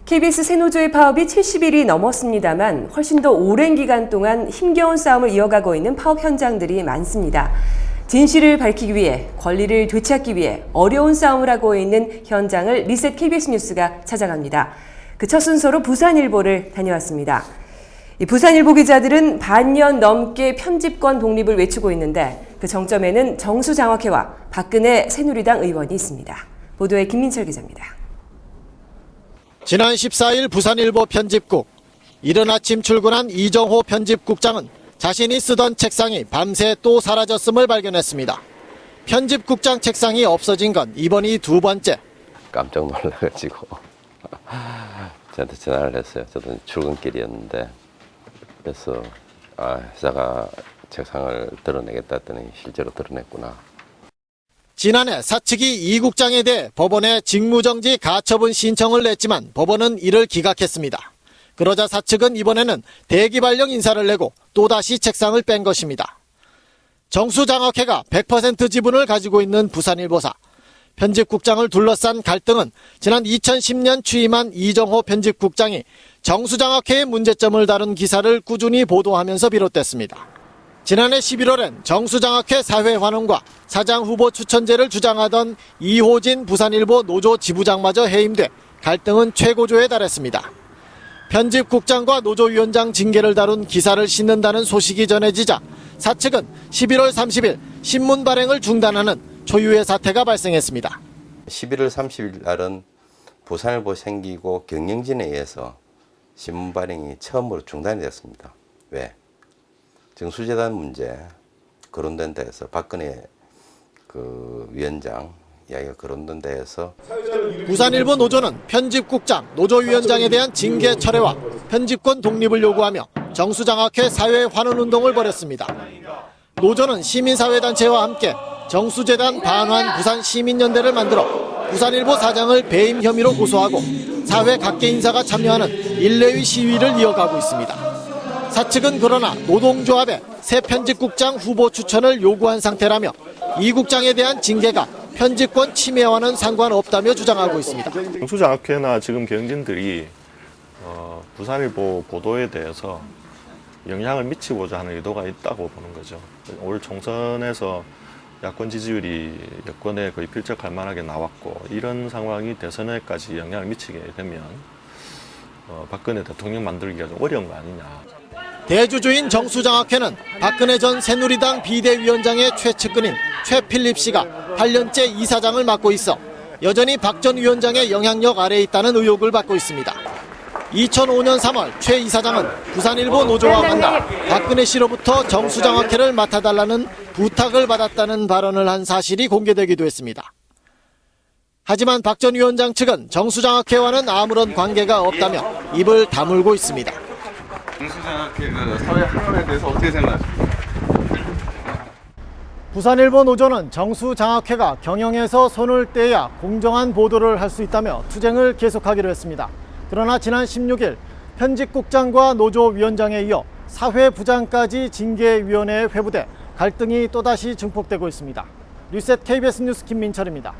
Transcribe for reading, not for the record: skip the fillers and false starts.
KBS 새노조의 파업이 70일이 넘었습니다만 훨씬 더 오랜 기간 동안 힘겨운 싸움을 이어가고 있는 파업 현장들이 많습니다. 진실을 밝히기 위해, 권리를 되찾기 위해 어려운 싸움을 하고 있는 현장을 리셋 KBS 뉴스가 찾아갑니다. 그 첫 순서로 부산일보를 다녀왔습니다. 이 부산일보 기자들은 반년 넘게 편집권 독립을 외치고 있는데 그 정점에는 정수장학회와 박근혜 새누리당 의원이 있습니다. 보도에 김민철 기자입니다. 지난 14일 부산일보 편집국. 이른 아침 출근한 이정호 편집국장은 자신이 쓰던 책상이 밤새 또 사라졌음을 발견했습니다. 편집국장 책상이 없어진 건 이번이 두 번째. 깜짝 놀라가지고 저한테 전화를 했어요. 저도 출근길이었는데 그래서 회사가 책상을 드러내겠다 했더니 실제로 드러냈구나. 지난해 사측이 이 국장에 대해 법원에 직무정지 가처분 신청을 냈지만 법원은 이를 기각했습니다. 그러자 사측은 이번에는 대기발령 인사를 내고 또다시 책상을 뺀 것입니다. 정수장학회가 100% 지분을 가지고 있는 부산일보사. 편집국장을 둘러싼 갈등은 지난 2010년 취임한 이정호 편집국장이 정수장학회의 문제점을 다룬 기사를 꾸준히 보도하면서 비롯됐습니다. 지난해 11월엔 정수장학회 사회환원과 사장 후보 추천제를 주장하던 이호진 부산일보 노조 지부장마저 해임돼 갈등은 최고조에 달했습니다. 편집국장과 노조위원장 징계를 다룬 기사를 싣는다는 소식이 전해지자 사측은 11월 30일 신문 발행을 중단하는 초유의 사태가 발생했습니다. 11월 30일 날은 부산일보 생기고 경영진에 의해서 신문 발행이 처음으로 중단이 됐습니다. 왜? 정수재단 문제 거론된 데에서 박근혜 위원장 이야기가 거론된 데에서 부산일보 노조는 편집국장, 노조위원장에 대한 징계 철회와 편집권 독립을 요구하며 정수장학회 사회환원운동을 벌였습니다. 노조는 시민사회단체와 함께 정수재단 반환 부산시민연대를 만들어 부산일보 사장을 배임 혐의로 고소하고 사회 각계 인사가 참여하는 일례의 시위를 이어가고 있습니다. 사측은 그러나 노동조합에 새 편집국장 후보 추천을 요구한 상태라며 이 국장에 대한 징계가 편집권 침해와는 상관없다며 주장하고 있습니다. 정수장학회나 지금 경진들이 부산일보 보도에 대해서 영향을 미치고자 하는 의도가 있다고 보는 거죠. 올 총선에서 야권 지지율이 여권에 거의 필적할 만하게 나왔고 이런 상황이 대선에까지 영향을 미치게 되면 박근혜 대통령 만들기가 좀 어려운 거 아니냐. 대주주인 정수장학회는 박근혜 전 새누리당 비대위원장의 최측근인 최필립 씨가 8년째 이사장을 맡고 있어 여전히 박 전 위원장의 영향력 아래에 있다는 의혹을 받고 있습니다. 2005년 3월 최 이사장은 부산일보 노조와 만나 박근혜 씨로부터 정수장학회를 맡아달라는 부탁을 받았다는 발언을 한 사실이 공개되기도 했습니다. 하지만 박 전 위원장 측은 정수장학회와는 아무런 관계가 없다며 입을 다물고 있습니다. 정수장학회 사회 환원에 대해서 어떻게 생각하십니까? 부산일보 노조는 정수장학회가 경영에서 손을 떼야 공정한 보도를 할 수 있다며 투쟁을 계속하기로 했습니다. 그러나 지난 16일 편집국장과 노조위원장에 이어 사회부장까지 징계위원회에 회부돼 갈등이 또다시 증폭되고 있습니다. 리셋 KBS 뉴스 김민철입니다.